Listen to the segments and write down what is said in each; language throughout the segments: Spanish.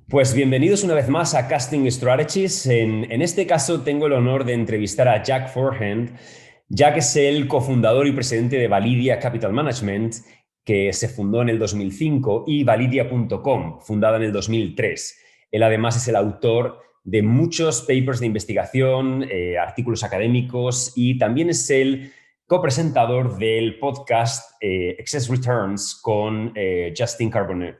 Pues bienvenidos una vez más a Casting Strategies. En este caso tengo el honor de entrevistar a Jack Forehand. Jack es el cofundador y presidente de Validia Capital Management, que se fundó en el 2005, y Validia.com, fundada en el 2003. Él además es el autor de muchos papers de investigación, artículos académicos, y también es el copresentador del podcast Excess Returns con Justin Carbonell.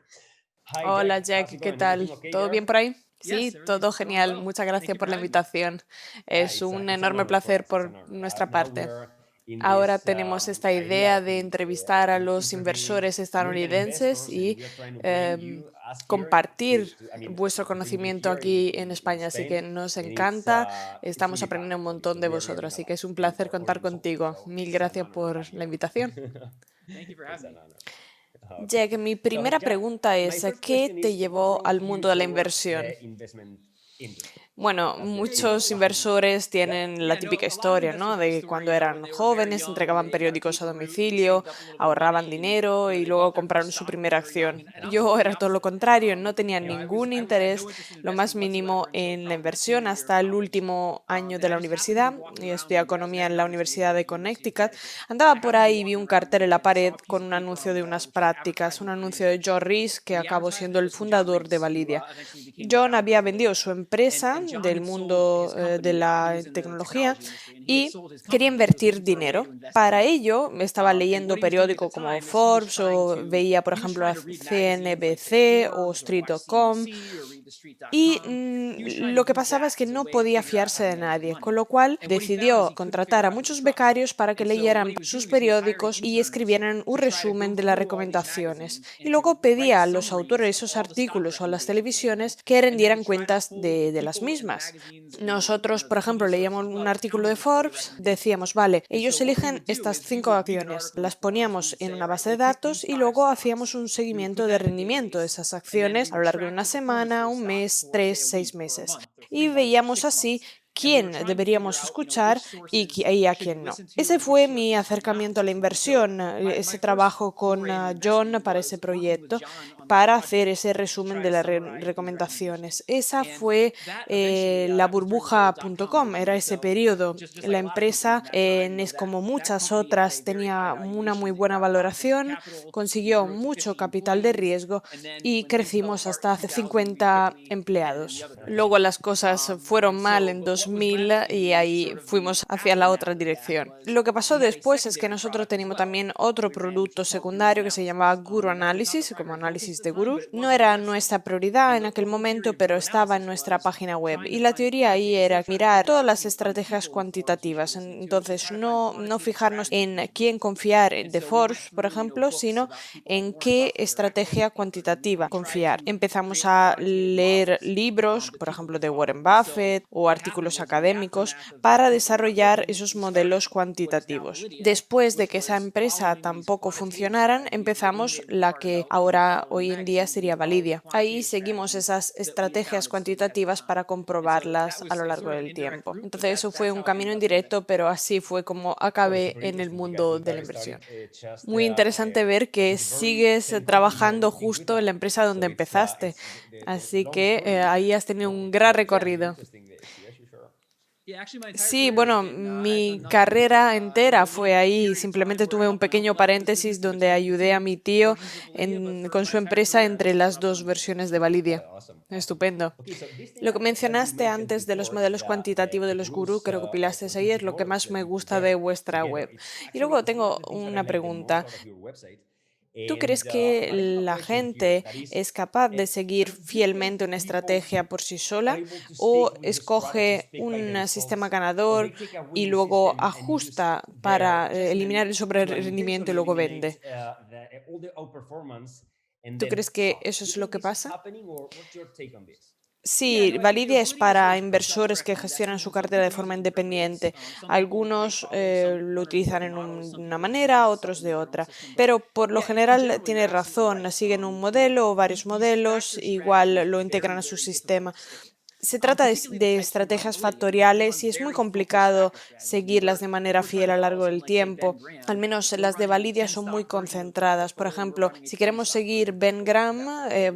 Hi Hola Jack, how's Jack, it ¿qué going? Everything tal? okay ¿Todo there? bien por ahí? Sí, todo genial. Muchas gracias por la invitación. Es un It's an enorme honor for placer us. It's an por honor. nuestra Now we parte. are in Ahora this tenemos esta idea idea of de entrevistar a los interviewing inversores American estadounidenses investors, and y we are trying to bring em, you us here compartir I mean, vuestro to bring you conocimiento here aquí en in España. Así que Spain, nos and encanta, it's estamos really aprendiendo un valuable montón because de we are vosotros. learning a Así que lot es un from placer for contar you also. contigo. So Mil it's an gracias honor to have por you la here. invitación. It's an honor. Okay. Jack, mi So primera Jack, pregunta my es, first ¿qué question te is what llevó brought al you mundo de la towards inversión? the investment industry Bueno, as the CEO muchos of Validia? inversores Yeah. tienen la típica historia, ¿no? De cuando eran jóvenes, entregaban periódicos a domicilio, ahorraban dinero y luego compraron su primera acción. Yo era todo lo contrario, no tenía ningún interés, lo más mínimo en la inversión hasta el último año de la universidad. Y estudié economía en la Universidad de Connecticut. Andaba por ahí y vi un cartel en la pared con un anuncio de unas prácticas, un anuncio de Joe Rees, que acabó siendo el fundador de Validia. John había vendido su empresa del mundo de la tecnología y quería invertir dinero. Para ello, estaba leyendo periódicos como Forbes o veía, por ejemplo, a CNBC o Street.com y lo que pasaba es que no podía fiarse de nadie, con lo cual decidió contratar a muchos becarios para que leyeran sus periódicos y escribieran un resumen de las recomendaciones. Y luego pedía a los autores de esos artículos o a las televisiones que rendieran cuentas de las mismas. Nosotros, por ejemplo, leíamos un artículo de Forbes, decíamos, vale, ellos eligen estas 5 acciones, las poníamos en una base de datos y luego hacíamos un seguimiento de rendimiento de esas acciones a lo largo de una semana, un mes, 3, 6 meses. Y veíamos así quién deberíamos escuchar y a quién no. Ese fue mi acercamiento a la inversión, ese trabajo con John para ese proyecto, para hacer ese resumen de las recomendaciones. Esa fue la burbuja.com, era ese periodo. La empresa, como muchas otras, tenía una muy buena valoración, consiguió mucho capital de riesgo y crecimos hasta hace 50 empleados. Luego las cosas fueron mal en 2000 y ahí fuimos hacia la otra dirección. Lo que pasó después es que nosotros teníamos también otro producto secundario que se llamaba Guru Analysis, como análisis de gurús. No era nuestra prioridad en aquel momento, pero estaba en nuestra página web. Y la teoría ahí era mirar todas las estrategias cuantitativas. Entonces, no fijarnos en quién confiar de Forbes, por ejemplo, sino en qué estrategia cuantitativa confiar. Empezamos a leer libros, por ejemplo, de Warren Buffett o artículos académicos para desarrollar esos modelos cuantitativos. Después de que esa empresa tampoco funcionaran, empezamos la que ahora hoy en día sería Validia. Ahí seguimos esas estrategias cuantitativas para comprobarlas a lo largo del tiempo. Entonces eso fue un camino indirecto, pero así fue como Well, acabé super en el interesting because mundo the de la entire study inversión. just Muy interesante ver que it's very sigues can go trabajando in good justo en la time. empresa So donde empezaste. it's the Así long que story ahí has tenido no? un So gran yeah, it's very recorrido. interesting this. Yes, sure. Sí, bueno, mi carrera entera fue ahí. Simplemente tuve un pequeño paréntesis donde ayudé a mi tío con su empresa entre las dos versiones de Oh, Validia. awesome, awesome. Estupendo. Okay, so this Lo que data, as you mencionaste mentioned antes de los before, modelos the cuantitativos de los gurús gurus que recopilaste ahí continue to es lo que grow más me gusta de together. vuestra Together, web. it's Y actually luego it's one of tengo the things that I una like the most pregunta. out of your website. ¿Tú And crees que but I have a la question here gente that is, es capaz de seguir do you think fielmente una people estrategia por sí are sola able to o stick with the strategies escoge picked by un sistema themselves, or they ganador take a y winning luego system and use ajusta their para adjustment eliminar el to sobrerendimiento y unintentionally luego eliminate vende? all the outperformance and ¿Tú then crees que stop? eso Do you es lo think que this is pasa? happening, or what's your take on this? Sí, Validia es para inversores que gestionan su cartera de forma independiente. Algunos lo utilizan en una manera, otros de otra. Pero por lo general tiene razón, siguen un modelo o varios modelos, igual lo integran a su sistema. Se trata de estrategias factoriales y es muy complicado seguirlas de manera fiel a lo largo del tiempo. Al menos las de Validia son muy concentradas. Por ejemplo, si queremos seguir Ben Graham,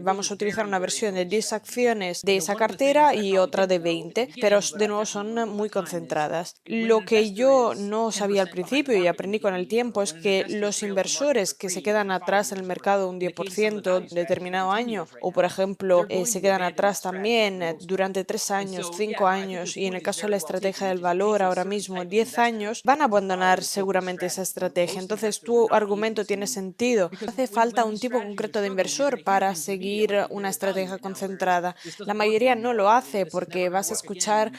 vamos a utilizar una versión de 10 acciones de esa cartera y otra de 20, pero de nuevo son muy concentradas. Lo que yo no sabía al principio y aprendí con el tiempo es que los inversores que se quedan atrás en el mercado un 10% en determinado año, o por ejemplo, se quedan atrás también durante 3 años, 5 años, y en el caso de la estrategia del valor ahora mismo 10 años, van a abandonar seguramente esa estrategia. Entonces, tu argumento tiene sentido. Hace falta un tipo concreto de inversor para seguir una estrategia concentrada. La mayoría no lo hace porque vas a escuchar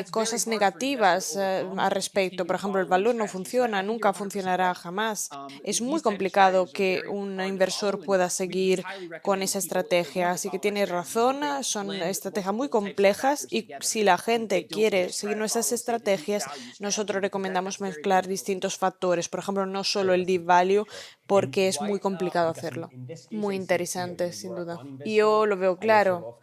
cosas negativas al respecto. Por ejemplo, el valor no funciona, nunca funcionará jamás. Es muy complicado que un inversor pueda seguir con esa estrategia. Así que tienes razón, son estrategias muy complejas y si la gente quiere seguir nuestras estrategias, nosotros recomendamos mezclar distintos factores. Por ejemplo, no solo el deep value, porque es muy complicado hacerlo. Muy interesante, sin duda. Y yo lo veo claro.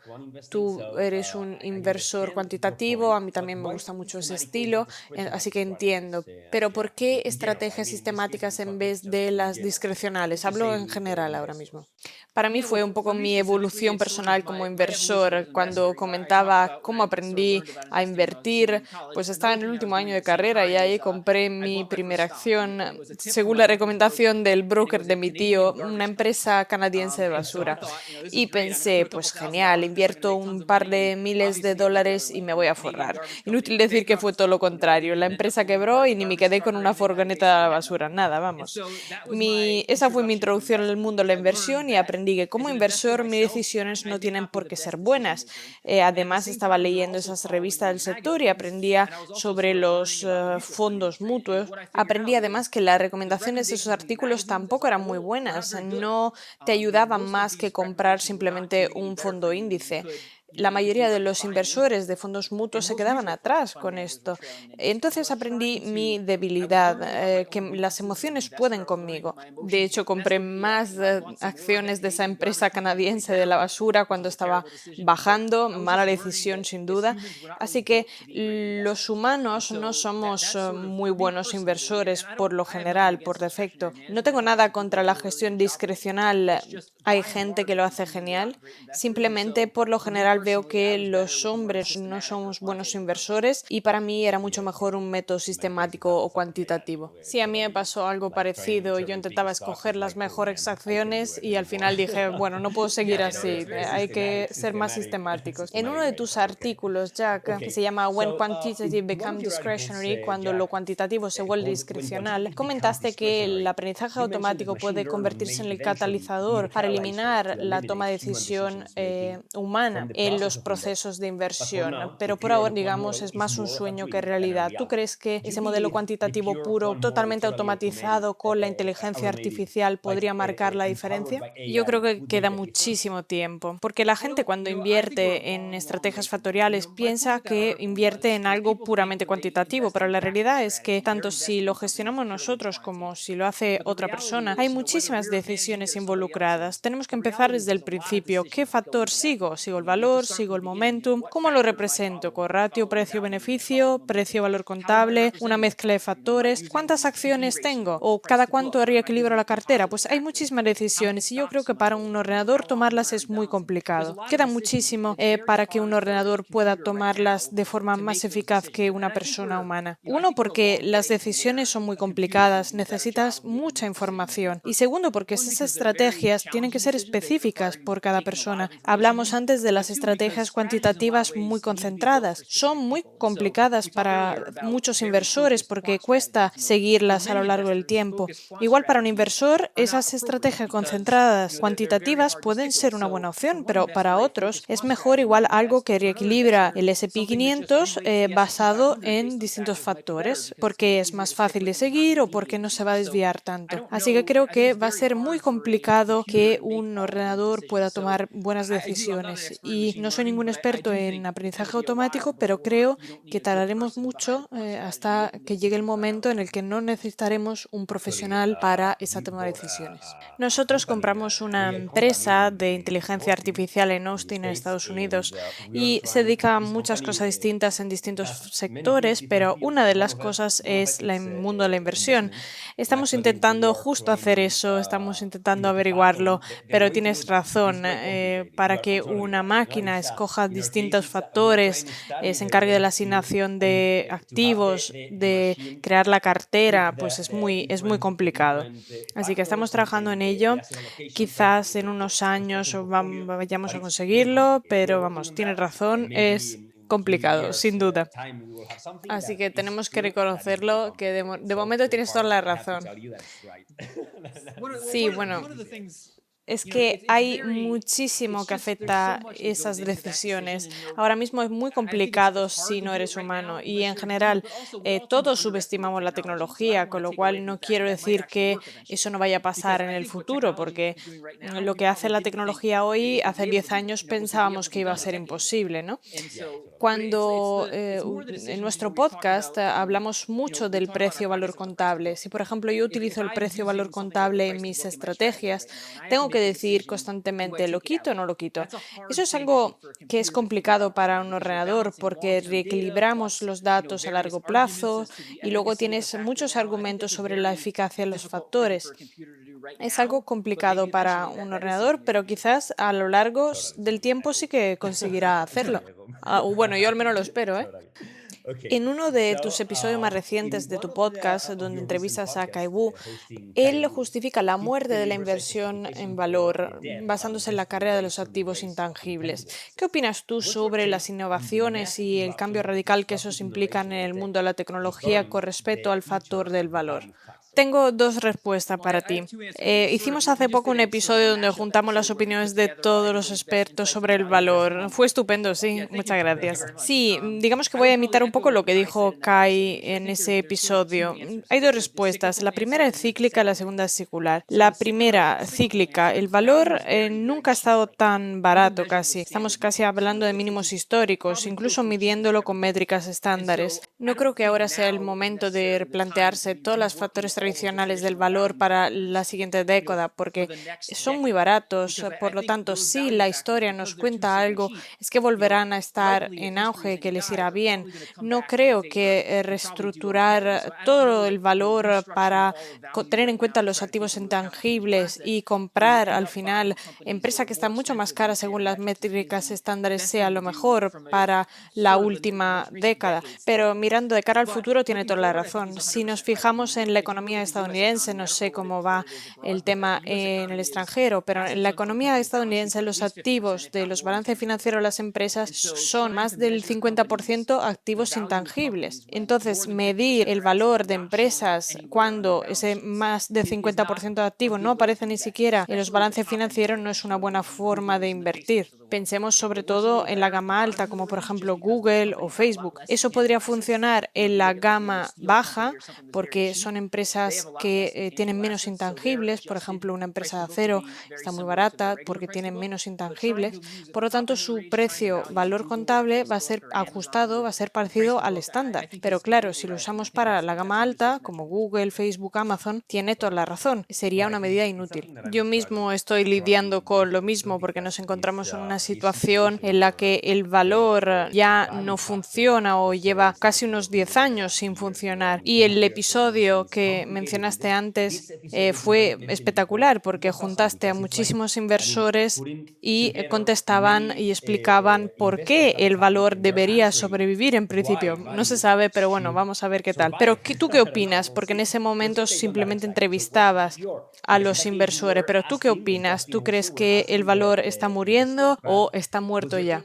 Tú eres un inversor cuantitativo, a mí también me gusta mucho ese estilo, así que entiendo. Pero ¿por qué estrategias sistemáticas en vez de las discrecionales? Hablo en general ahora mismo. Para mí fue un poco mi evolución personal como inversor. Cuando comentaba cómo aprendí a invertir, pues estaba en el último año de carrera y ahí compré mi primera acción según la recomendación del broker de mi tío, una empresa canadiense de basura. Y pensé, pues genial, invierto un par de miles de dólares y me voy a forrar. Inútil decir que fue todo lo contrario. La empresa quebró y ni me quedé con una furgoneta de la basura. Nada, vamos. Esa fue mi introducción al mundo de la inversión y aprendí que como inversor mis decisiones no tienen por qué ser buenas. Además, estaba leyendo esas revistas del sector y aprendía sobre los fondos mutuos. Aprendí además que las recomendaciones de esos artículos tampoco eran muy buenas. No te ayudaban más que comprar simplemente un fondo índice. La mayoría de los inversores de fondos mutuos se quedaban atrás con esto. Entonces aprendí mi debilidad, que las emociones pueden conmigo. De hecho, compré más acciones de esa empresa canadiense de la basura cuando estaba bajando. Mala decisión, sin duda. Así que los humanos no somos muy buenos inversores por lo general, por defecto. No tengo nada contra la gestión discrecional. Hay gente que lo hace genial. Simplemente, por lo general, veo que los hombres no somos buenos inversores y para mí era mucho mejor un método sistemático o cuantitativo. Sí, a mí me pasó algo parecido. Yo intentaba escoger las mejores acciones y al final dije, bueno, no puedo seguir así, hay que ser más sistemáticos. En uno de tus artículos, Jack, que se llama When Quantitative Become Discretionary, cuando lo cuantitativo se vuelve discrecional, comentaste que el aprendizaje automático puede convertirse en el catalizador para eliminar la toma de decisión humana en los procesos de inversión, pero por ahora, digamos, es más un sueño que realidad. ¿Tú crees que ese modelo cuantitativo puro, totalmente automatizado con la inteligencia artificial, podría marcar la diferencia? Yo creo que queda muchísimo tiempo, porque la gente cuando invierte en estrategias factoriales piensa que invierte en algo puramente cuantitativo, pero la realidad es que tanto si lo gestionamos nosotros como si lo hace otra persona, hay muchísimas decisiones involucradas. Tenemos que empezar desde el principio. ¿Qué factor sigo? ¿Sigo el valor? ¿Sigo el momentum? ¿Cómo lo represento? ¿Con ratio precio-beneficio? ¿Precio-valor contable? ¿Una mezcla de factores? ¿Cuántas acciones tengo? ¿O cada cuánto reequilibro la cartera? Pues hay muchísimas decisiones y yo creo que para un ordenador tomarlas es muy complicado. Queda muchísimo para que un ordenador pueda tomarlas de forma más eficaz que una persona humana. Uno, porque las decisiones son muy complicadas, necesitas mucha información. Y segundo, porque esas estrategias tienen que ser específicas por cada persona. Hablamos antes de las estrategias cuantitativas muy concentradas. Son muy complicadas para muchos inversores porque cuesta seguirlas a lo largo del tiempo. Igual para un inversor, esas estrategias concentradas cuantitativas pueden ser una buena opción, pero para otros es mejor igual algo que reequilibra el S&P 500 basado en distintos factores, porque es más fácil de seguir o porque no se va a desviar tanto. Así que creo que va a ser muy complicado que un ordenador pueda tomar buenas decisiones y No soy ningún experto en aprendizaje automático, pero creo que tardaremos mucho hasta que llegue el momento en el que no necesitaremos un profesional para esa toma de decisiones. Nosotros compramos una empresa de inteligencia artificial en Austin, en Estados Unidos, y se dedica a muchas cosas distintas en distintos sectores, pero una de las cosas es el mundo de la inversión. Estamos intentando justo hacer eso, estamos intentando averiguarlo, pero tienes razón, para que una máquina escoja distintos factores, se encargue de la asignación de activos, de crear la cartera, pues es muy complicado. Así que estamos trabajando en ello. Quizás en unos años vayamos a conseguirlo, pero vamos, tienes razón, es complicado, sin duda. Así que tenemos que reconocerlo, que de momento tienes toda la razón. Sí, bueno, es que hay muchísimo que afecta esas decisiones. Ahora mismo es muy complicado si no eres humano y en general todos subestimamos la tecnología, con lo cual no quiero decir que eso no vaya a pasar en el futuro, porque lo que hace la tecnología hoy, hace 10 años pensábamos que iba a ser imposible, ¿no? Cuando en nuestro podcast hablamos mucho del precio-valor contable. Si, por ejemplo, yo utilizo el precio-valor contable en mis estrategias, tengo que decir constantemente, ¿lo quito o no lo quito? Eso es algo que es complicado para un ordenador porque reequilibramos los datos a largo plazo y luego tienes muchos argumentos sobre la eficacia de los factores. Es algo complicado para un ordenador, pero quizás a lo largo del tiempo sí que conseguirá hacerlo. O bueno, yo al menos lo espero, ¿eh? En uno de tus episodios más recientes de tu podcast, donde entrevistas a Kai-Bu, él justifica la muerte de la inversión en valor basándose en la carrera de los activos intangibles. ¿Qué opinas tú sobre las innovaciones y el cambio radical que esos implican en el mundo de la tecnología con respecto al factor del valor? Tengo dos respuestas para ti. Hicimos hace poco un episodio donde juntamos las opiniones de todos los expertos sobre el valor. Fue estupendo, sí. Muchas gracias. Sí, digamos que voy a imitar un poco lo que dijo Kai en ese episodio. Hay dos respuestas. La primera es cíclica, la segunda es secular. La primera, cíclica. El valor nunca ha estado tan barato casi. Estamos casi hablando de mínimos históricos, incluso midiéndolo con métricas estándares. No creo que ahora sea el momento de replantearse todos los factores tradicionales del valor para la siguiente década, porque son muy baratos. Por lo tanto, si la historia nos cuenta algo, es que volverán a estar en auge, que les irá bien. No creo que reestructurar todo el valor para tener en cuenta los activos intangibles y comprar al final empresa que está mucho más cara según las métricas estándares sea lo mejor para la última década. Pero mirando de cara al futuro, tiene toda la razón. Si nos fijamos en la economía estadounidense, no sé cómo va el tema en el extranjero, pero en la economía estadounidense los activos de los balances financieros de las empresas son más del 50% activos intangibles. Entonces, medir el valor de empresas cuando ese más del 50% de activos no aparece ni siquiera en los balances financieros no es una buena forma de invertir. Pensemos sobre todo en la gama alta, como por ejemplo Google o Facebook. Eso podría funcionar en la gama baja porque son empresas que tienen menos intangibles. Por ejemplo, una empresa de acero está muy barata porque tienen menos intangibles. Por lo tanto, su precio-valor contable va a ser ajustado, va a ser parecido al estándar. Pero claro, si lo usamos para la gama alta, como Google, Facebook, Amazon, tiene toda la razón. Sería una medida inútil. Yo mismo estoy lidiando con lo mismo porque nos encontramos en una situación en la que el valor ya no funciona o lleva casi unos 10 años sin funcionar. Y el episodio que mencionaste antes fue espectacular porque juntaste a muchísimos inversores y contestaban y explicaban por qué el valor debería sobrevivir en principio. No se sabe, pero bueno, vamos a ver qué tal. Pero ¿tú qué opinas? Porque en ese momento simplemente entrevistabas a los inversores. Pero ¿tú qué opinas? ¿Tú crees que el valor está muriendo o está muerto ya?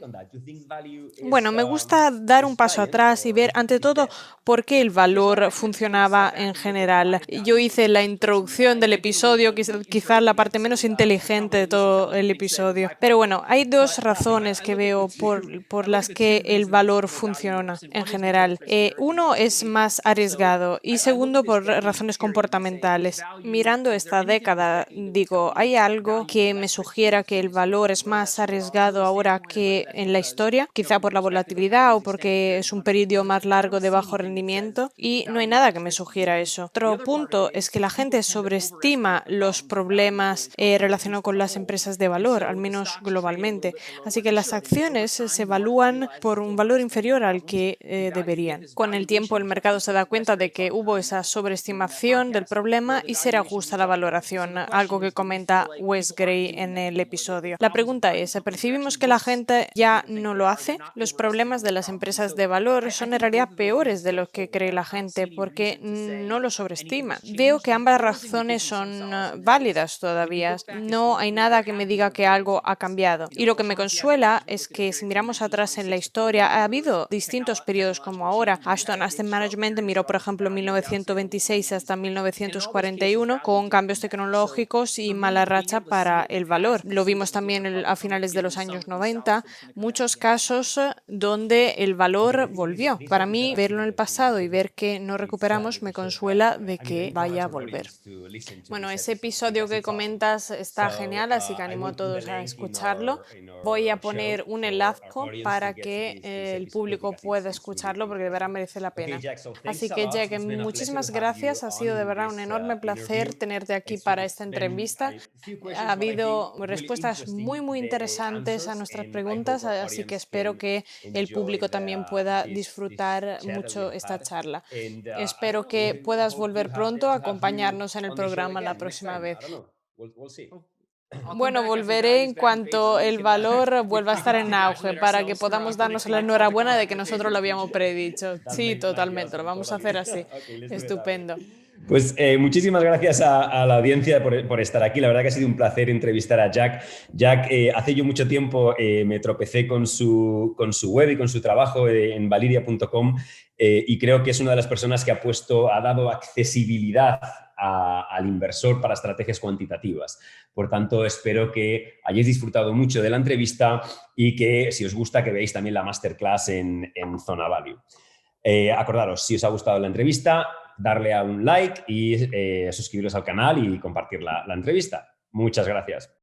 Bueno, me gusta dar un paso atrás y ver, ante todo, por qué el valor funcionaba en general. Yo hice la introducción del episodio, quizás la parte menos inteligente de todo el episodio. Pero bueno, hay dos razones que veo por las que el valor funciona en general. Uno es más arriesgado y segundo por razones comportamentales. Mirando esta década, digo, hay algo que me sugiera que el valor es más arriesgado arriesgado ahora que en la historia, quizá por la volatilidad o porque es un periodo más largo de bajo rendimiento, y no hay nada que me sugiera eso. Otro punto es que la gente sobreestima los problemas relacionados con las empresas de valor, al menos globalmente. Así que las acciones se evalúan por un valor inferior al que deberían. Con el tiempo, el mercado se da cuenta de que hubo esa sobreestimación del problema y se reajusta la valoración, algo que comenta Wes Gray en el episodio. La pregunta es, ¿percibimos que la gente ya no lo hace? Los problemas de las empresas de valor son en realidad peores de lo que cree la gente porque no lo sobreestima. Veo que ambas razones son válidas todavía. No hay nada que me diga que algo ha cambiado. Y lo que me consuela es que si miramos atrás en la historia, ha habido distintos periodos como ahora. Ashton Asset Management miró, por ejemplo, 1926 hasta 1941 con cambios tecnológicos y mala racha para el valor. Lo vimos también a finales de los años 90, muchos casos donde el valor volvió. Para mí, verlo en el pasado y ver que no recuperamos me consuela de que vaya a volver. Bueno, ese episodio que comentas está genial, así que animo a todos a escucharlo. Voy a poner un enlace para que el público pueda escucharlo porque de verdad merece la pena. Así que, Jack, muchísimas gracias. Ha sido de verdad un enorme placer tenerte aquí para esta entrevista. Ha habido respuestas muy interesantes a nuestras preguntas, así que espero que el público también pueda disfrutar mucho esta charla. Espero que puedas volver pronto a acompañarnos en el programa la próxima vez. Bueno, volveré en cuanto el valor vuelva a estar en auge para que podamos darnos la enhorabuena de que nosotros lo habíamos predicho. Sí, totalmente, lo vamos a hacer así. Estupendo. Pues muchísimas gracias a la audiencia por estar aquí. La verdad que ha sido un placer entrevistar a Jack. Jack, hace yo mucho tiempo me tropecé con su web y con su trabajo en validia.com y creo que es una de las personas que ha dado accesibilidad al inversor para estrategias cuantitativas. Por tanto, espero que hayáis disfrutado mucho de la entrevista y que, si os gusta, que veáis también la masterclass en Zona Value. Acordaros, si os ha gustado la entrevista, darle a un like y suscribiros al canal y compartir la entrevista. Muchas gracias.